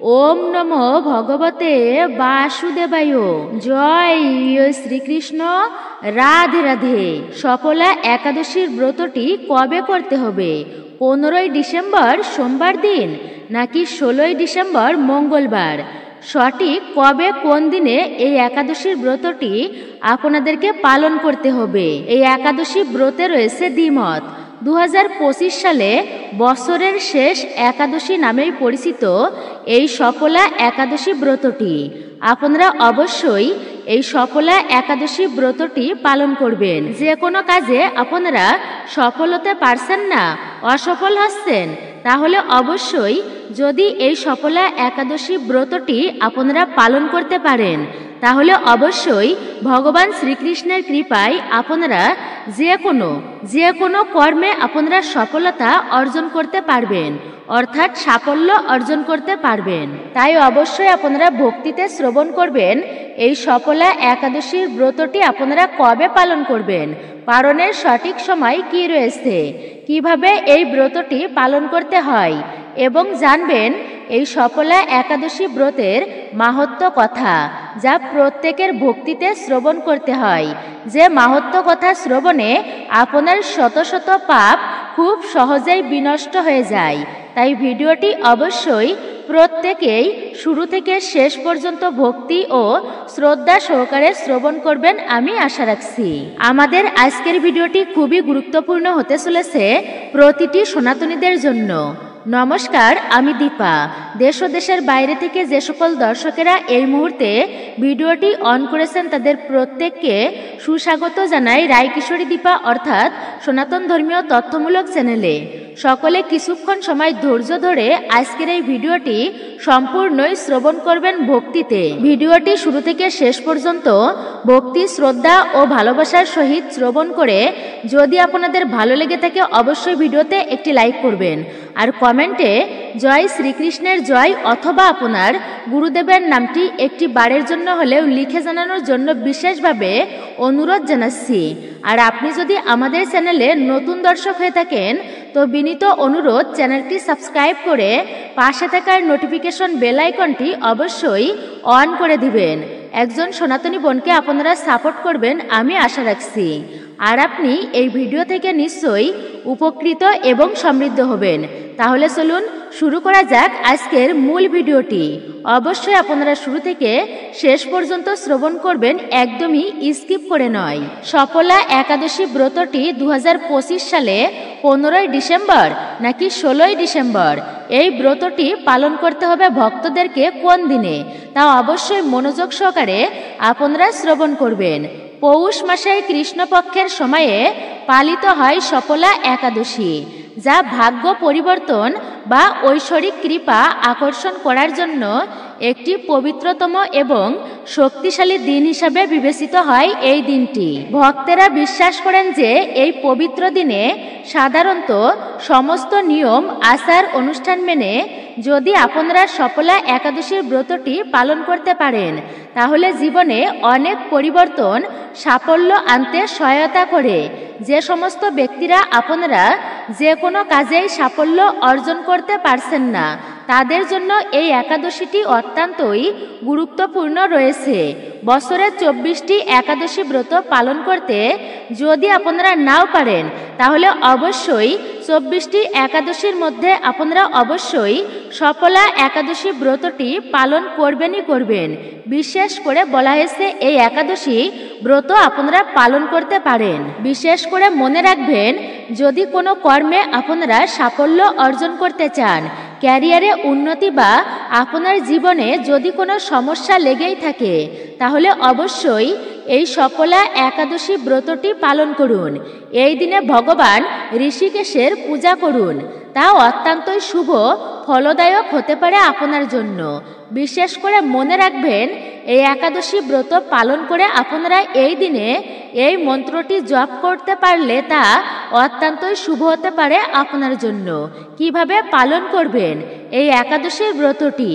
ওম নমো ভগবতে বাসুদেবায়। জয় শ্রীকৃষ্ণ। রাধে রাধে। সফলা একাদশীর ব্রতটি কবে করতে হবে? 15ই ডিসেম্বর সোমবার দিন নাকি 16ই ডিসেম্বর মঙ্গলবার? সঠিক কবে কোন দিনে এই একাদশীর ব্রতটি আপনাদেরকে পালন করতে হবে? এই একাদশী ব্রতে রয়েছে দ্বিমত। 2025 সালে বছরের শেষ একাদশী নামেই পরিচিত এই সফলা একাদশী ব্রতটি। আপনারা অবশ্যই এই সফলা একাদশী ব্রতটি পালন করবেন। যে কোনো কাজে আপনারা সফল হতে পারছেন না, অসফল হচ্ছেন, তাহলে অবশ্যই যদি এই সফলা একাদশী ব্রতটি আপনারা পালন করতে পারেন, তাহলে অবশ্যই ভগবান শ্রীকৃষ্ণের কৃপায় আপনারা যে কোনো কর্মে আপনারা সফলতা অর্জন করতে পারবেন, অর্থাৎ সাফল্য অর্জন করতে পারবেন। তাই অবশ্যই আপনারা ভক্তিতে শ্রবণ করবেন এই সফলা একাদশীর ব্রতটি আপনারা কবে পালন করবেন, পালনের সঠিক সময় কি রয়েছে, কিভাবে এই ব্রতটি পালন করতে হয়, এবং জানবেন এই সফলা একাদশী ব্রতের মাহাত্ম্য কথা, যা প্রত্যেকের ভক্তিতে শ্রবণ করতে হয়। যে মাহাত্ম্য কথা শ্রবণে আপনার শত শত পাপ খুব সহজেই বিনষ্ট হয়ে যায়। তাই ভিডিওটি অবশ্যই প্রত্যেকেই শুরু থেকে শেষ পর্যন্ত ভক্তি ও শ্রদ্ধা সহকারে শ্রবণ করবেন, আমি আশা রাখছি। আমাদের আজকের ভিডিওটি খুবই গুরুত্বপূর্ণ হতে চলেছে প্রতিটি সনাতনীদের জন্য। নমস্কার, আমি দীপা। দেশ ও দেশের বাইরে থেকে যে সকল দর্শকেরা এই মুহূর্তে ভিডিওটি অন করেছেন তাদের প্রত্যেককে সুস্বাগত জানাই রায়কিশোরী দীপা অর্থাৎ সনাতন ধর্মীয় তথ্যমূলক চ্যানেলে। সকলে কিছুক্ষণ সময় ধৈর্য ধরে আজকের এই ভিডিওটি সম্পূর্ণই শ্রবণ করবেন ভক্তিতে। ভিডিওটি শুরু থেকে শেষ পর্যন্ত ভক্তি, শ্রদ্ধা ও ভালোবাসার সহিত শ্রবণ করে যদি আপনাদের ভালো লেগে থাকে অবশ্যই ভিডিওতে একটি লাইক করবেন, আর কমেন্টে জয় শ্রীকৃষ্ণের জয় অথবা আপনার গুরুদেবের নামটি একটি বারের জন্য হলেও লিখে জানানোর জন্য বিশেষভাবে অনুরোধ জানাচ্ছি। আর আপনি যদি আমাদের চ্যানেলে নতুন দর্শক হয়ে থাকেন তো বিনীত অনুরোধ চ্যানেলটি সাবস্ক্রাইব করে পাশে থাকার নোটিফিকেশন বেল আইকনটি অবশ্যই অন করে দিবেন। একজন সনাতনী বোনকে আপনারা সাপোর্ট করবেন, আমি আশা রাখছি। আর আপনি এই ভিডিও থেকে নিশ্চয়ই উপকৃত এবং সমৃদ্ধ হবেন। তাহলে চলুন শুরু করা যাক আজকের মূল ভিডিওটি। অবশ্যই আপনারা শুরু থেকে শেষ পর্যন্ত শ্রবণ করবেন, একদমই স্কিপ করে নয়। সফলা একাদশী ব্রতটি 2025 সালে 15ই ডিসেম্বর নাকি 16ই ডিসেম্বর এই ব্রতটি পালন করতে হবে ভক্তদেরকে কোন দিনে, তা অবশ্যই মনোযোগ সহকারে আপনারা শ্রবণ করবেন। পৌষ মাসের কৃষ্ণপক্ষের সময়ে পালিত হয় সফলা একাদশী, যা ভাগ্য পরিবর্তন বা ঐশ্বরিক কৃপা আকর্ষণ করার জন্য একটি পবিত্রতম এবং শক্তিশালী দিন হিসাবে বিবেচিত হয়। এই দিনটি ভক্তেরা বিশ্বাস করেন যে এই পবিত্র দিনে সাধারণত সমস্ত নিয়ম আচার অনুষ্ঠান মেনে যদি আপনারা সফলা একাদশীর ব্রতটি পালন করতে পারেন, তাহলে জীবনে অনেক পরিবর্তন, সাফল্য আনতে সহায়তা করে। যে সমস্ত ব্যক্তিরা আপনারা যে কোনো কাজেই সাফল্য অর্জন করতে পারছেন না, তাদের জন্য এই একাদশীটি অত্যন্তই গুরুত্বপূর্ণ রয়েছে। বছরে 24টি একাদশী ব্রত পালন করতে যদি আপনারা নাও পারেন, তাহলে অবশ্যই 24টি একাদশীর মধ্যে আপনারা অবশ্যই সফলা একাদশী ব্রতটি পালন করবেনই করবেন। বিশেষ করে বলা হয়েছে এই একাদশী ব্রত আপনারা পালন করতে পারেন। বিশেষ করে মনে রাখবেন, যদি কোনো কর্মে আপনারা সাফল্য অর্জন করতে চান, ক্যারিয়ারে উন্নতি বা আপনার জীবনে যদি কোনো সমস্যা লেগেই থাকে, তাহলে অবশ্যই এই সফলা একাদশী ব্রতটি পালন করুন। এই দিনে ভগবান ঋষিকেশের পূজা করুন, তা অত্যন্তই শুভ ফলদায়ক হতে পারে আপনার জন্য। বিশেষ করে মনে রাখবেন, এই একাদশী ব্রত পালন করে আপনারা এই দিনে এই মন্ত্রটি জপ করতে পারলে তা অত্যন্তই শুভ হতে পারে আপনার জন্য। কিভাবে পালন করবেন এই একাদশীর ব্রতটি,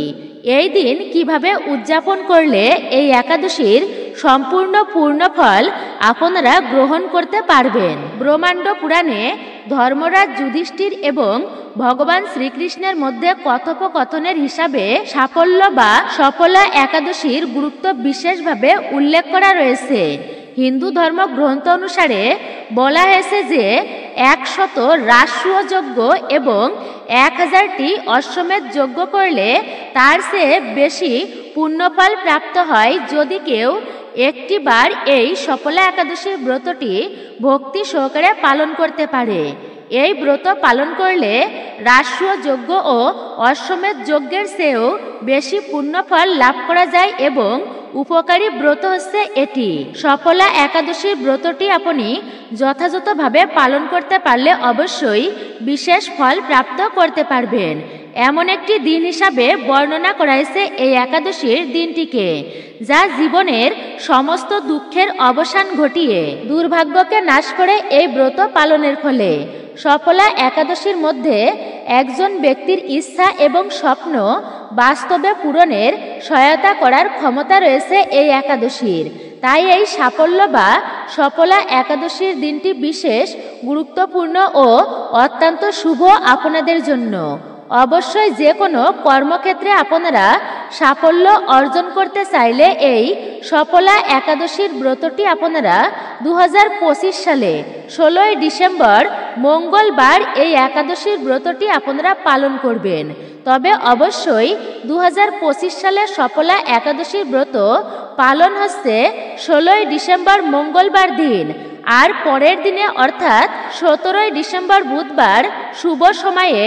এই দিন কিভাবে উদযাপন করলে এই একাদশীর সম্পূর্ণ পূর্ণ ফল আপনারা গ্রহণ করতে পারবেন। ব্রহ্মাণ্ড পুরাণে ধর্মরাজ যুধিষ্ঠির এবং ভগবান শ্রীকৃষ্ণের মধ্যে কথোপকথনের হিসাবে সাফল্য বা সফলা একাদশীর গুরুত্ব বিশেষভাবে উল্লেখ করা রয়েছে। হিন্দু ধর্ম গ্রন্থ অনুসারে বলা হয়েছে যে 100 রাষ্ট্রীয় যজ্ঞ এবং 1000টি অশ্বমেধ যজ্ঞ করলে তার চেয়ে বেশি পুণ্যফল প্রাপ্ত হয় যদি কেউ একটিবার এই সফলা একাদশীর ব্রতটি ভক্তি সহকারে পালন করতে পারে। এই ব্রত পালন করলে রাষ্ট্রীয় যজ্ঞ ও অশ্বমেধ যজ্ঞের চেয়েও বেশি পুণ্যফল লাভ করা যায় এবং উপকারী ব্রত হচ্ছে এটি। সফলা একাদশীর ব্রতটি আপনি যথাযথভাবে পালন করতে পারলে অবশ্যই বিশেষ ফল প্রাপ্ত করতে পারবেন। এমন একটি দিন হিসাবে বর্ণনা করা হয়েছে এই একাদশীর দিনটিকে, যা জীবনের সমস্ত দুঃখের অবসান ঘটিয়ে দুর্ভাগ্যকে নাশ করে এই ব্রত পালনের ফলে সফলা একাদশীর মধ্যে একজন ব্যক্তির ইচ্ছা এবং স্বপ্ন বাস্তবে পূরণের সহায়তা করার ক্ষমতা রয়েছে এই একাদশীর। তাই এই সাফল্য বা সফলা একাদশীর দিনটি বিশেষ গুরুত্বপূর্ণ ও অত্যন্ত শুভ আপনাদের জন্য। অবশ্যই যে কোনো কর্মক্ষেত্রে আপনারা সাফল্য অর্জন করতে চাইলে এই সফলা একাদশীর ব্রতটি আপনারা 2025 সালে 16ই ডিসেম্বর মঙ্গলবার এই একাদশীর ব্রতটি আপনারা পালন করবেন। তবে অবশ্যই 2025 সালের সফলা একাদশীর ব্রত পালন হচ্ছে 16ই ডিসেম্বর মঙ্গলবার দিন, আর পরের দিনে অর্থাৎ 17ই ডিসেম্বর বুধবার শুভ সময়ে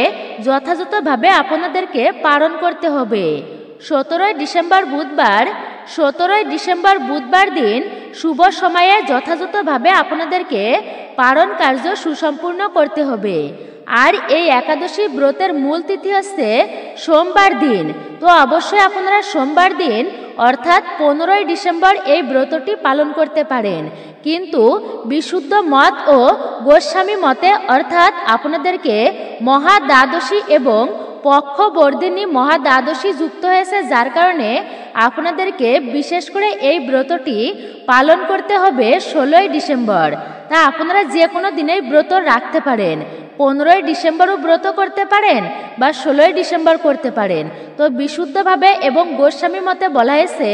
যথাযথভাবে আপনাদেরকে পালন করতে হবে। 17ই ডিসেম্বর বুধবার দিন শুভ সময়ে যথাযথভাবে আপনাদেরকে পালন কার্য সুসম্পূর্ণ করতে হবে। আর এই একাদশী ব্রতের মূল তিথি হচ্ছে সোমবার দিন। তো অবশ্যই আপনারা সোমবার দিন অর্থাৎ 15ই ডিসেম্বর এই ব্রতটি পালন করতে পারেন, কিন্তু বিশুদ্ধ মত ও গোস্বামী মতে অর্থাৎ আপনাদেরকে মহাদ্বাদশী এবং পক্ষবর্ধিনী মহাদ্বাদশী যুক্ত হয়েছে, যার কারণে আপনাদেরকে বিশেষ করে এই ব্রতটি পালন করতে হবে 16ই ডিসেম্বর। তা আপনারা যে কোনো দিনেই ব্রত রাখতে পারেন, 15ই ডিসেম্বরও ব্রত করতে পারেন বা 16ই ডিসেম্বর করতে পারেন। তো বিশুদ্ধভাবে এবং গোস্বামী মতে বলা হয়েছে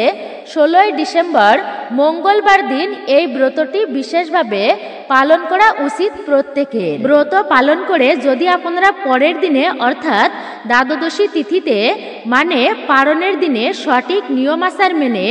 16ই ডিসেম্বর মঙ্গলবার দিন এই ব্রতটি বিশেষভাবে পালন করা উচিত প্রত্যেকের। ব্রত পালন করে যদি আপনারা পরের দিনে অর্থাৎ দ্বাদশী তিথিতে মানে পারণের দিনে সঠিক নিয়মাচার মেনে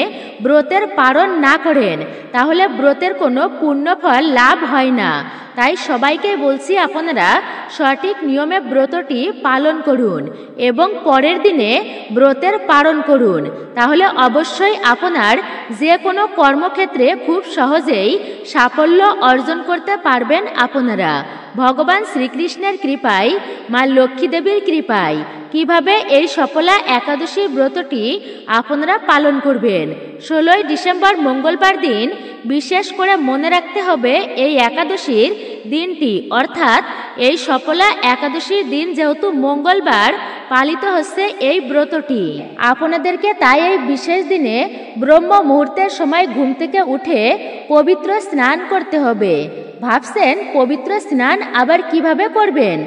ব্রতের পালন না করেন, তাহলে ব্রতের কোনো পুণ্যফল লাভ হয় না। তাই সবাইকে বলছি আপনারা সঠিক নিয়মে ব্রতটি পালন করুন এবং পরের দিনে ব্রতের পালন করুন, তাহলে অবশ্যই আপনার যে কোনো কর্মক্ষেত্রে খুব সহজেই সাফল্য অর্জন করতে পারবেন আপনারা। ভগবান শ্রীকৃষ্ণের কৃপায়, মা লক্ষ্মী দেবীর কৃপায় কিভাবে এই সফলা একাদশী ব্রতটি আপনারা পালন করবেন। 16ই ডিসেম্বর মঙ্গলবার দিন বিশেষ করে মনে রাখতে হবে এই একাদশীর দিনটি, অর্থাৎ এই সফলা একাদশীর দিন যেহেতু মঙ্গলবার পালিত হচ্ছে এই ব্রতটি, আপনাদেরকে তাই এই বিশেষ দিনে ব্রহ্ম মুহূর্তের সময় ঘুম থেকে উঠে পবিত্র স্নান করতে হবে। ভাবছেন পবিত্র স্নান আবার কিভাবে করবেন?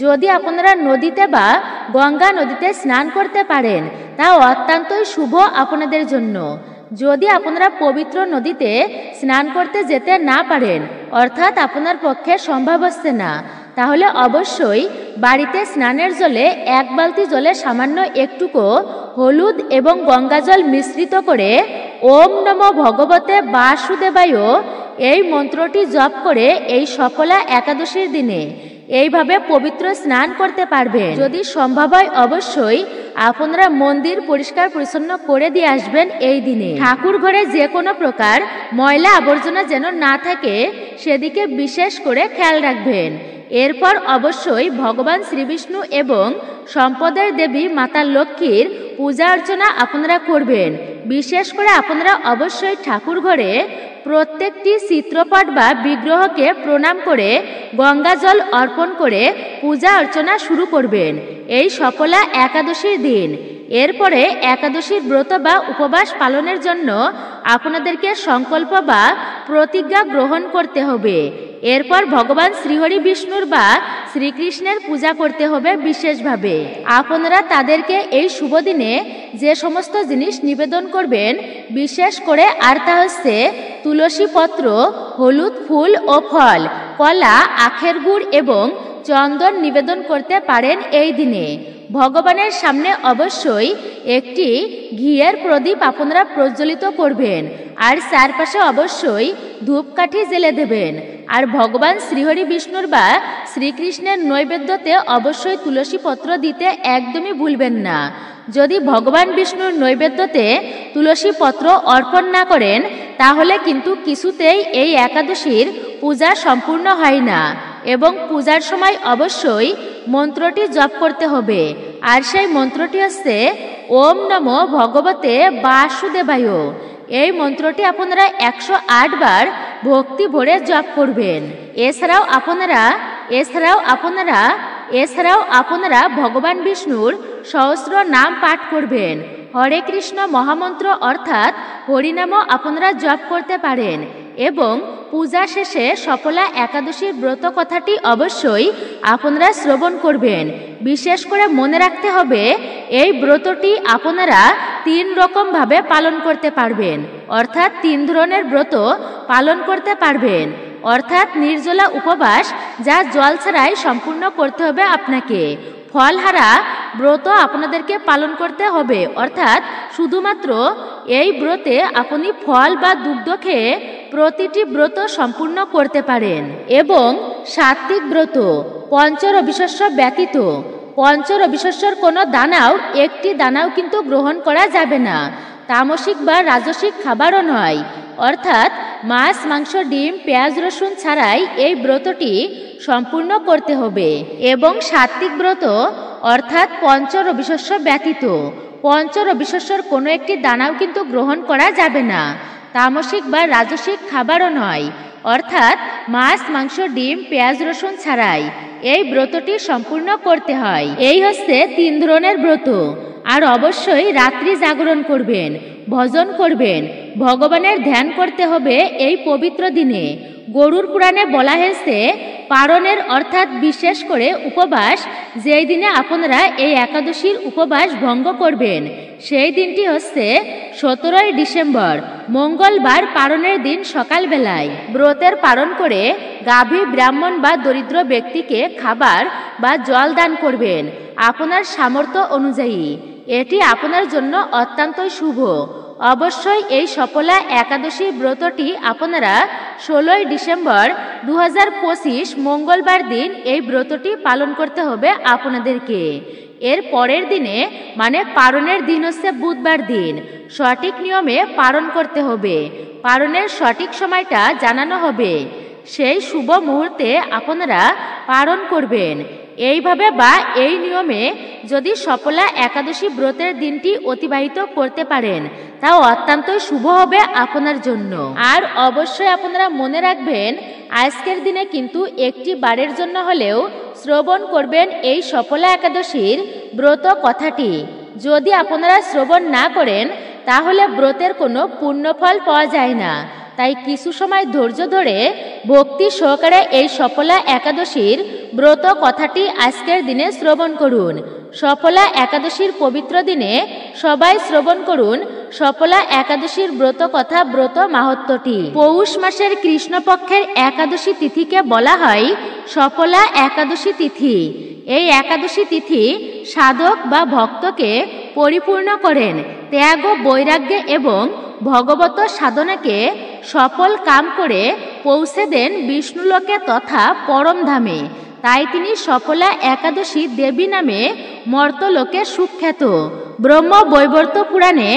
যদি আপনারা নদীতে বা গঙ্গা নদীতে স্নান করতে পারেন তা অত্যন্তই শুভ আপনাদের জন্য। যদি আপনারা পবিত্র নদীতে স্নান করতে যেতে না পারেন, অর্থাৎ আপনার পক্ষে সম্ভব হচ্ছে না, তাহলে অবশ্যই বাড়িতে স্নানের জলে 1 বালতি জলে সামান্য একটুকু হলুদ এবং গঙ্গা জল মিশ্রিত করে ওম নমো ভগবতে বাসুদেবায় এই মন্ত্রটি জপ করে এই সফলা একাদশীর দিনে এইভাবে পবিত্র স্নান করতে পারবেন। যদি সম্ভব হয় অবশ্যই আপনারা মন্দির পরিষ্কার পরিচ্ছন্ন করে দিয়ে আসবেন এই দিনে। ঠাকুর ঘরে যে কোনো প্রকার ময়লা আবর্জনা যেন না থাকে সেদিকে বিশেষ করে খেয়াল রাখবেন। এরপর অবশ্যই ভগবান শ্রীবিষ্ণু এবং সম্পদের দেবী মাতা লক্ষ্মীর পূজা অর্চনা আপনারা করবেন। বিশেষ করে আপনারা অবশ্যই ঠাকুর ঘরে প্রত্যেকটি চিত্রপট বা বিগ্রহকে প্রণাম করে গঙ্গা জল অর্পণ করে পূজা অর্চনা শুরু করবেন এই সফলা একাদশীর দিন। এরপরে একাদশীর ব্রত বা উপবাস পালনের জন্য আপনাদেরকে সংকল্প বা প্রতিজ্ঞা গ্রহণ করতে হবে। এরপর ভগবান শ্রীহরি বিষ্ণুর বা শ্রীকৃষ্ণের পূজা করতে হবে বিশেষভাবে। আপনারা তাদেরকে এই শুভ দিনে যে সমস্ত জিনিস নিবেদন করবেন, বিশেষ করে আর তা হচ্ছে তুলসী পত্র, হলুদ ফুল ও ফল, কলা, আখের গুড় এবং চন্দন নিবেদন করতে পারেন এই দিনে। ভগবানের সামনে অবশ্যই একটি ঘিয়ের প্রদীপ আপনারা প্রজ্বলিত করবেন আর চারপাশে অবশ্যই ধূপকাঠি জ্বেলে দেবেন। আর ভগবান শ্রীহরি বিষ্ণুর বা শ্রীকৃষ্ণের নৈবেদ্যতে অবশ্যই তুলসী পত্র দিতে একদমই ভুলবেন না। যদি ভগবান বিষ্ণুর নৈবেদ্যতে তুলসী পত্র অর্পণ না করেন তাহলে কিন্তু কিছুতেই এই একাদশীর পূজা সম্পূর্ণ হয় না। এবং পূজার সময় অবশ্যই মন্ত্রটি জপ করতে হবে। আর সেই মন্ত্রটি হচ্ছে ওম নমো ভগবতে বাসুদেবায়। এই মন্ত্রটি আপনারা 108 বার ভক্তি ভরে জপ করবেন। এছাড়াও আপনারা ভগবান বিষ্ণুর সহস্র নাম পাঠ করবেন। হরে কৃষ্ণ মহামন্ত্র অর্থাৎ হরিনামও আপনারা জপ করতে পারেন। এবং পূজা শেষে সফলা একাদশীর ব্রত কথাটি অবশ্যই আপনারা শ্রবণ করবেন। বিশেষ করে মনে রাখতে হবে এই ব্রতটি আপনারা 3 রকমভাবে পালন করতে পারবেন, অর্থাৎ 3 ধরনের ব্রত পালন করতে পারবেন। অর্থাৎ নির্জলা উপবাস, যা জল ছাড়াই সম্পূর্ণ করতে হবে আপনাকে। ফলহারা ব্রত আপনাদেরকে পালন করতে হবে, অর্থাৎ শুধুমাত্র এই ব্রতে আপনি ফল বা দুগ্ধ খেয়ে প্রতিটি ব্রত সম্পূর্ণ করতে পারেন। এবং সাত্ত্বিক ব্রত, পঞ্চরবিশস্য ব্যতীত। পঞ্চরবিশস্যর কোনো দানাও, একটি দানাও কিন্তু গ্রহণ করা যাবে না। তামসিক বা রাজসিক খাবারও নয়, অর্থাৎ মাছ, মাংস, ডিম, পেঁয়াজ, রসুন ছাড়াই এই ব্রতটি সম্পূর্ণ করতে হবে। এবং সাত্ত্বিক ব্রত অর্থাৎ পঞ্চরবিশস্য ব্যতীত। পঞ্চরবিশস্যর কোনো একটি দানাও কিন্তু গ্রহণ করা যাবে না। তামসিক বা রাজসিক খাবারও নয়, অর্থাৎ মাছ, মাংস, ডিম, পেঁয়াজ, রসুন ছাড়াই এই ব্রতটি সম্পূর্ণ করতে হয়। এই হচ্ছে 3 ধরনের ব্রত। আর অবশ্যই রাত্রি জাগরণ করবেন, ভজন করবেন, ভগবানের ধ্যান করতে হবে এই পবিত্র দিনে। গরুর পুরাণে বলা হয়েছে পারণের অর্থাৎ বিশেষ করে উপবাস, যেই দিনে আপনারা এই একাদশীর উপবাস ভঙ্গ করবেন সেই দিনটি হচ্ছে 17 ডিসেম্বর মঙ্গলবার। পারণের দিন সকালবেলায় ব্রতের পালন করে গাভী, ব্রাহ্মণ বা দরিদ্র ব্যক্তিকে খাবার বা জল দান করবেন আপনার সামর্থ্য অনুযায়ী। এটি আপনার জন্য অত্যন্তই শুভ। অবশ্যই এই সফলা একাদশী ব্রতটি আপনারা 16 ডিসেম্বর 2025 মঙ্গলবার দিন এই ব্রতটি পালন করতে হবে আপনাদেরকে। এর পরের দিনে মানে পারণের দিন হচ্ছে বুধবার দিন, সঠিক নিয়মে পালন করতে হবে। পালনের সঠিক সময়টা জানানো হবে, সেই শুভ মুহূর্তে আপনারা পালন করবেন। এইভাবে বা এই নিয়মে যদি সফলা একাদশী ব্রতের দিনটি অতিবাহিত করতে পারেন তা অত্যন্তই শুভ হবে আপনার জন্য। আর অবশ্যই আপনারা মনে রাখবেন আজকের দিনে কিন্তু একটি বারের জন্য হলেও শ্রবণ করবেন এই সফলা একাদশীর ব্রত কথাটি। যদি আপনারা শ্রবণ না করেন তাহলে ব্রতের কোনো পুণ্যফল পাওয়া যায় না। তাই কিছু সময় ধৈর্য ধরে ভক্তি সহকারে এই সফলা একাদশীর ব্রত কথাটি আজকের দিনে শ্রবণ করুন। সফলা একাদশীর পবিত্র দিনে সবাই শ্রবণ করুন সফলা একাদশীর ব্রত কথা, ব্রত মাহাত্ম্যটি। পৌষ মাসের কৃষ্ণপক্ষের একাদশী তিথিকে বলা হয় সফলা একাদশী তিথি। এই একাদশী তিথি সাধক বা ভক্তকে পরিপূর্ণ করেন ত্যাগ ও বৈরাগ্যে এবং ভগবত সাধনাকে সফল কাম করে পৌঁছে দেন বিষ্ণুলোকে তথা পরমধামে। তাই তিনি সফলা একাদশী দেবী নামে মর্তলোকে সুখ্যাত। ব্রহ্ম বৈবর্ত পুরাণে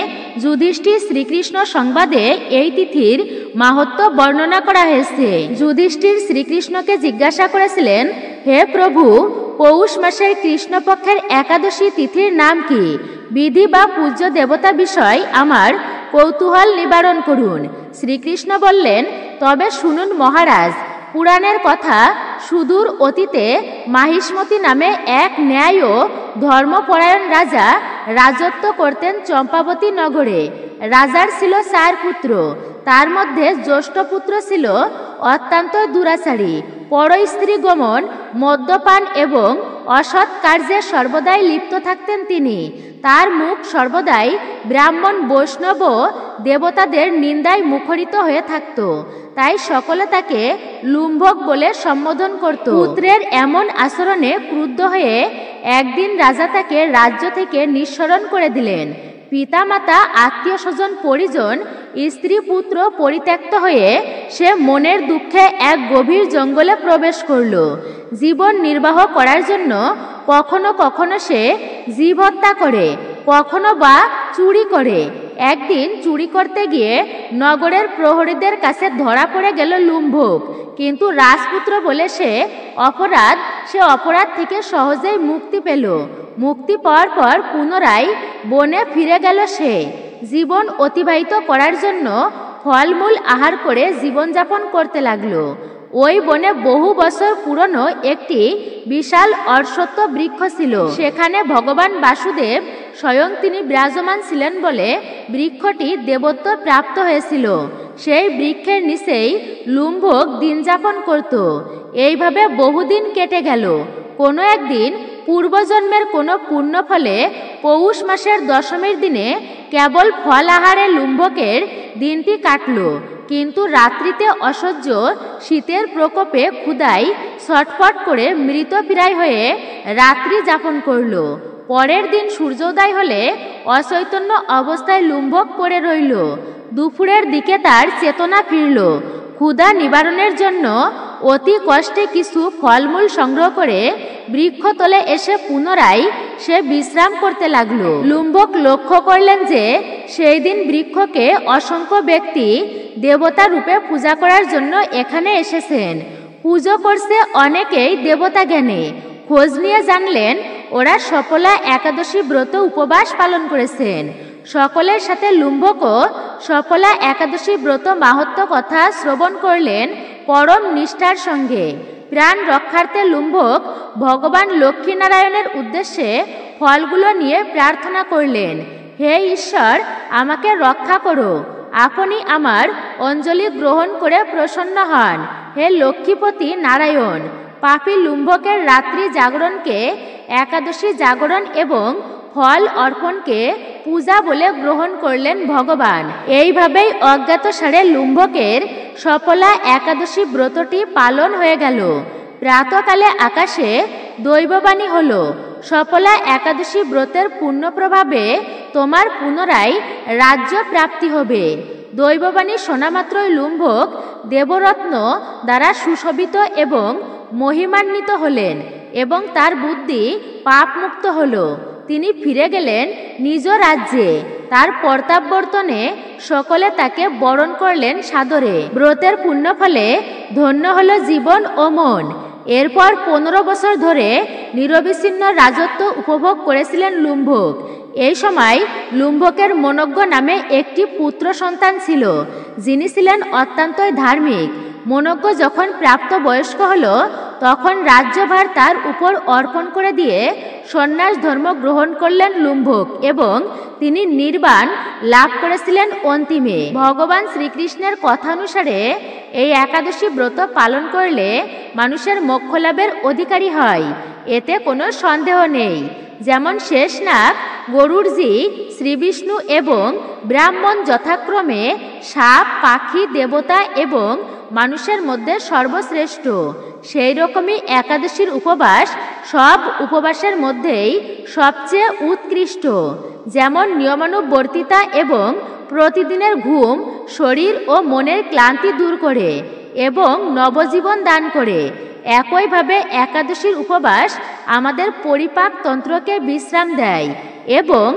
যুধিষ্ঠির শ্রীকৃষ্ণ সংবাদে এই তিথির মাহাত্ম্য বর্ণনা করা হয়েছে। যুধিষ্ঠির শ্রীকৃষ্ণকে জিজ্ঞাসা করেছিলেন, হে প্রভু, পৌষ মাসের কৃষ্ণপক্ষের একাদশী তিথির নাম কি? বিধি বা পূজ্য দেবতা বিষয় আমার কৌতূহল নিবারণ করুন। শ্রীকৃষ্ণ বললেন, তবে শুনুন মহারাজ, পুরাণের কথা, সুদূর অতীতে মাহিষ্মতি নামে এক ন্যায় ও ধর্মপরায়ণ রাজা রাজত্ব করতেন চম্পাবতী নগরে। রাজার ছিল 4 পুত্র, তার মধ্যে জ্যেষ্ঠ পুত্র ছিল অত্যন্ত দুরাচারী, পর স্ত্রী গমন, মদ্যপান এবং অসৎ কার্যে সর্বদাই লিপ্ত থাকতেন তিনি। তার মুখ সর্বদাই ব্রাহ্মণ, বৈষ্ণব ও দেবতাদের নিন্দায় মুখরিত হয়ে থাকত। তাই সকলে তাকে লুম্ভক বলে সম্বোধন করত। পুত্রের এমন আচরণে ক্রুদ্ধ হয়ে একদিন রাজা তাকে রাজ্য থেকে নিঃসরণ করে দিলেন। পিতামাতা, আত্মীয় স্বজন, পরিজন, স্ত্রী, পুত্র পরিত্যক্ত হয়ে সে মনের দুঃখে এক গভীর জঙ্গলে প্রবেশ করল। জীবন নির্বাহ করার জন্য কখনো কখনো সে জীব হত্যা করে, কখনো বা চুরি করে। একদিন চুরি করতে গিয়ে নগরের প্রহরীদের কাছে ধরা পড়ে গেল লুম্ভক। কিন্তু রাজপুত্র বলে সে অপরাধ থেকে সহজেই মুক্তি পেল। মুক্তি পাওয়ার পর পুনরায় বনে ফিরে গেল সে। জীবন অতিবাহিত করার জন্য ফলমূল আহার করে জীবনযাপন করতে লাগলো। ওই বনে বহু বছর পুরনো একটি বিশাল অশ্বত্থ বৃক্ষ ছিল। সেখানে ভগবান বাসুদেব স্বয়ং তিনি বিরাজমান ছিলেন বলে বৃক্ষটি দেবত্ব প্রাপ্ত হয়েছিল। সেই বৃক্ষের নিচেই লুম্ভক দিন যাপন করত। এইভাবে বহুদিন কেটে গেল। কোনো একদিন পূর্বজন্মের কোনো পুণ্য ফলে পৌষ মাসের দশমীর দিনে কেবল ফল আহারে লুম্ভকের দিনটি কাটল। কিন্তু রাত্রিতে অসহ্য শীতের প্রকোপে ক্ষুধায় ছটফট করে মৃতপ্রায় হয়ে রাত্রি যাপন করল। পরের দিন সূর্যোদয় হলে অচৈতন্য অবস্থায় লুম্ভক পড়ে রইল। দুপুরের দিকে তার চেতনা ফিরল। ক্ষুধা নিবারণের জন্য অতি কষ্টে কিছু ফলমূল সংগ্রহ করে বৃক্ষতলে এসে পুনরায় সে বিশ্রাম করতে লাগলো। লুম্ভক লক্ষ্য করলেন যে সেই দিন বৃক্ষকে অসংখ্য ব্যক্তি দেবতা রূপে পূজা করার জন্য এখানে এসেছেন। পুজো করছে অনেকেই দেবতা জ্ঞানে। খোঁজ নিয়ে জানলেন ওরা সফলা একাদশী ব্রত উপবাস পালন করেছেন। সকলের সাথে লুম্ভকও সফলা একাদশী ব্রত মাহাত্ম্য কথা শ্রবণ করলেন পরম নিষ্ঠার সঙ্গে। প্রাণ রক্ষার্থে লুম্ভক ভগবান লক্ষ্মীনারায়ণের উদ্দেশ্যে ফলগুলো নিয়ে প্রার্থনা করলেন, হে ঈশ্বর, আমাকে রক্ষা করো। আপনি আমার অঞ্জলি গ্রহণ করে প্রসন্ন হন। হে লক্ষ্মীপতি নারায়ণ। পাপী লুম্ভকের রাত্রি জাগরণকে একাদশী জাগরণ এবং ফল অর্পণকে পূজা বলে গ্রহণ করলেন ভগবান। এইভাবেই অজ্ঞাতসারে লুম্ভকের সফলা একাদশী ব্রতটি পালন হয়ে গেল। প্রাতকালে আকাশে দৈববাণী হল, সফলা একাদশী ব্রতের পুণ্য প্রভাবে তোমার পুনরায় রাজ্য প্রাপ্তি হবে। দৈববাণী শোনামাত্রই লুম্ভক দেবরত্ন দ্বারা সুশোভিত এবং মহিমান্বিত হলেন এবং তার বুদ্ধি পাপমুক্ত হল। তিনি ফিরে গেলেন নিজ রাজ্যে। তার প্রত্যাবর্তনে সকলে তাকে বরণ করলেন সাদরে। ব্রতের পুণ্য ফলে ধন্য হল জীবন ও মন। এরপর 15 বছর ধরে নিরবিচ্ছিন্ন রাজত্ব উপভোগ করেছিলেন লুম্ভক। এই সময় লুম্ভকের মনজ্ঞ নামে একটি পুত্র সন্তান ছিল, যিনি ছিলেন অত্যন্তই ধার্মিক। মনজ্ঞ যখন প্রাপ্ত বয়স্ক হল তখন রাজ্যভার তার উপর অর্পণ করে দিয়ে সন্ন্যাস ধর্ম গ্রহণ করলেন লুম্ভক এবং তিনি নির্বাণ লাভ করেছিলেন অন্তিমে। ভগবান শ্রীকৃষ্ণের কথানুসারে এই একাদশী ব্রত পালন করলে মানুষের মোক্ষ লাভের অধিকারী হয়, এতে কোনো সন্দেহ নেই। যেমন শেষনাগ, গরুড়জি, শ্রীবিষ্ণু এবং ব্রাহ্মণ যথাক্রমে সাপ, পাখি, দেবতা এবং মানুষের মধ্যে সর্বশ্রেষ্ঠ, সেই রকমই একাদশীর উপবাস সব উপবাসের মধ্যেই সবচেয়ে উৎকৃষ্ট। যেমন নিয়মানুবর্তিতা এবং প্রতিদিনের ঘুম শরীর ও মনের ক্লান্তি দূর করে এবং নবজীবন দান করে, একইভাবে একাদশীর উপবাস আমাদের পরিপাক তন্ত্রকে বিশ্রাম দেয় এবং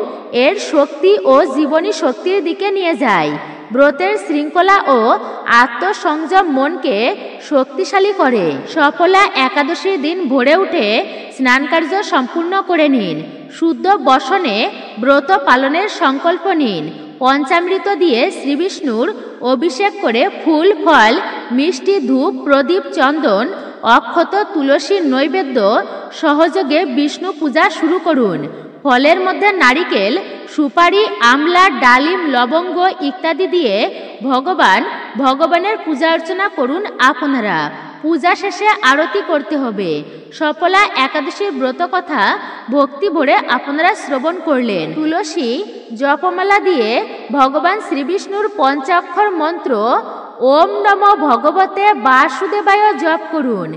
এর শক্তি ও জীবনী শক্তির দিকে নিয়ে যায়। ব্রতের শৃঙ্খলা ও আত্মসংযম মনকে শক্তিশালী করে। সফলা একাদশীর দিন ভোরে উঠে স্নানকার্য সম্পূর্ণ করে নিন। শুদ্ধ বসনে ব্রত পালনের সংকল্প নিন। পঞ্চামৃত দিয়ে শ্রীবিষ্ণুর অভিষেক করে ফুল, ফল, মিষ্টি, ধূপ, প্রদীপ, চন্দন, অক্ষত, তুলসীর নৈবেদ্য সহযোগে বিষ্ণু পূজা শুরু করুন। ফলের মধ্যে নারিকেল, সুপারি, আমলা, ডালিম, লবঙ্গ ইত্যাদি দিয়ে ভগবানের পূজা অর্চনা করুন আপনারা। পূজা শেষে আরতি করতে হবে। সফলা একাদশীর ব্রত কথা ভক্তি ভরে আপনারা শ্রবণ করলেন। তুলসী জপমালা দিয়ে ভগবান শ্রীবিষ্ণুর পঞ্চাক্ষর মন্ত্র ওম নমো ভগবতে বাসুদেবায় জপ করুন।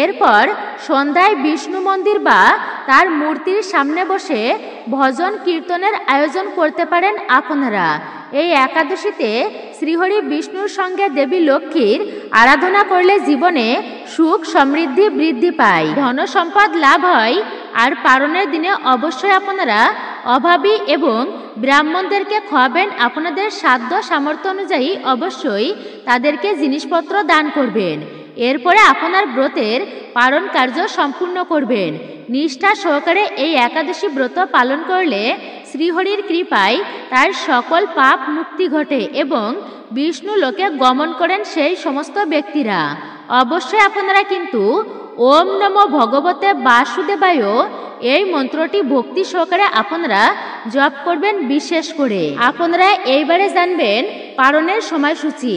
এরপর সন্ধ্যায় বিষ্ণু মন্দির বা তার মূর্তির সামনে বসে ভজন কীর্তনের আয়োজন করতে পারেন আপনারা। এই একাদশীতে শ্রীহরি বিষ্ণুর সঙ্গে দেবী লক্ষ্মীর আরাধনা করলে জীবনে সুখ সমৃদ্ধি বৃদ্ধি পায়, ধন সম্পদ লাভ হয়। আর পারণের দিনে অবশ্যই আপনারা অভাবী এবং ব্রাহ্মণদেরকে খাওয়াবেন। আপনাদের সাধ্য সামর্থ্য অনুযায়ী অবশ্যই তাদেরকে জিনিসপত্র দান করবেন। এরপরে আপনার ব্রতের পালন কার্য সম্পূর্ণ করবেন। নিষ্ঠা সহকারে এই একাদশী ব্রত পালন করলে শ্রীহরির কৃপায় তার সকল পাপ মুক্তি ঘটে এবং বিষ্ণু লোকে গমন করেন সেই সমস্ত ব্যক্তিরা। অবশ্যই আপনারা কিন্তু ওম নমো ভগবতে বাসুদেবায় এই মন্ত্রটি ভক্তি সহকারে আপনারা জপ করবেন। বিশেষ করে আপনারা এইবারে জানবেন পালনের সময়সূচি।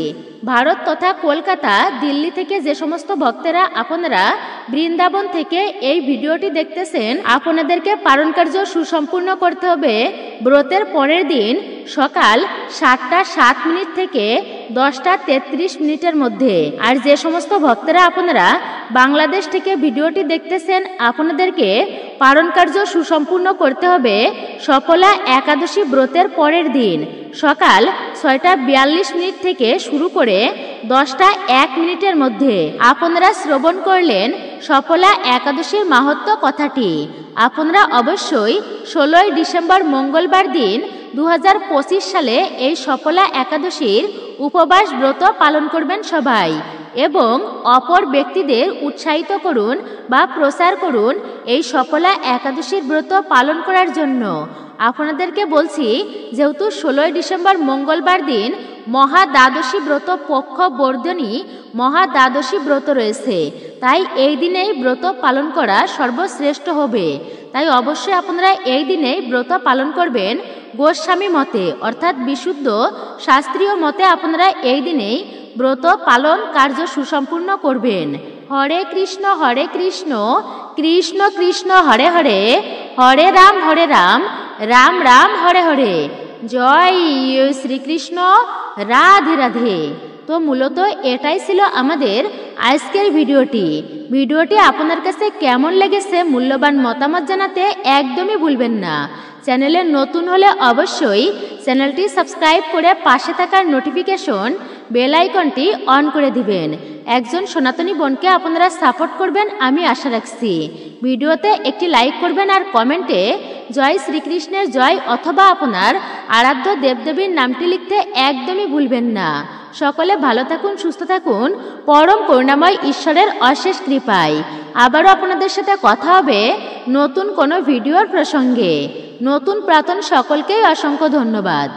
ভারত তথা কলকাতা, দিল্লি থেকে যে সমস্ত ভক্তেরা আপনারা বৃন্দাবন থেকে এই ভিডিওটি দেখতেছেন, আপনাদেরকে পালন কার্য সুসম্পূর্ণ করতে হবে ব্রতের পরের দিন সকাল 7টা 7 মিনিট থেকে 10টা 33 মিনিটের মধ্যে। আর যে সমস্ত ভক্তেরা আপনারা বাংলাদেশ থেকে ভিডিওটি দেখতেছেন, আপনাদেরকে পালন কার্য সুসম্পূর্ণ করতে হবে সফলা একাদশী ব্রতের পরের দিন সকাল 6টা 42 মিনিট থেকে শুরু করে 10টা 1 মিনিটের মধ্যে। আপনারা শ্রবণ করলেন সফলা একাদশীর মাহাত্ম্য কথাটি। আপনারা অবশ্যই 16ই ডিসেম্বর মঙ্গলবার দিন 2025 সালে এই সফলা একাদশীর উপবাস ব্রত পালন করবেন সবাই এবং অপর ব্যক্তিদের উৎসাহিত করুন বা প্রচার করুন এই সফলা একাদশীর ব্রত পালন করার জন্য। আপনাদেরকে বলছি, যেহেতু 16ই ডিসেম্বর মঙ্গলবার দিন মহা দ্বাদশী ব্রত পক্ষ বর্ধনী মহা দ্বাদশী ব্রত রয়েছে, তাই এই দিনেই ব্রত পালন করা সর্বশ্রেষ্ঠ হবে। তাই অবশ্যই আপনারা এই দিনেই ব্রত পালন করবেন গোস্বামী মতে, অর্থাৎ বিশুদ্ধ শাস্ত্রীয় মতে আপনারা এই দিনেই ব্রত পালন কার্য সুসম্পূর্ণ করবেন। হরে কৃষ্ণ কৃষ্ণ কৃষ্ণ হরে হরে, হরে রাম রাম রাম হরে হরে। জয় শ্রীকৃষ্ণ, রাধে রাধে। তো মূলত এটাই ছিল আমাদের আজকের ভিডিওটি আপনার কাছে কেমন লেগেছে মূল্যবান মতামত জানাতে একদমই ভুলবেন না। চ্যানেলে নতুন হলে অবশ্যই চ্যানেলটি সাবস্ক্রাইব করে পাশে থাকার নোটিফিকেশন বেল আইকনটি অন করে দিবেন। একজন সনাতনী বোনকে আপনারা সাপোর্ট করবেন আমি আশা রাখছি। ভিডিওতে একটি লাইক করবেন আর কমেন্টে জয় শ্রীকৃষ্ণের জয় অথবা আপনার আরাধ্য দেবদেবীর নামটি লিখতে একদমই ভুলবেন না। সকলে ভালো থাকুন, সুস্থ থাকুন, পরম করুণাময় ঈশ্বরের অশেষ কৃপায়। আবারও আপনাদের সাথে কথা হবে নতুন কোনো ভিডিওর প্রসঙ্গে। নতুন প্রাতন সকলকেই অসংখ্য ধন্যবাদ।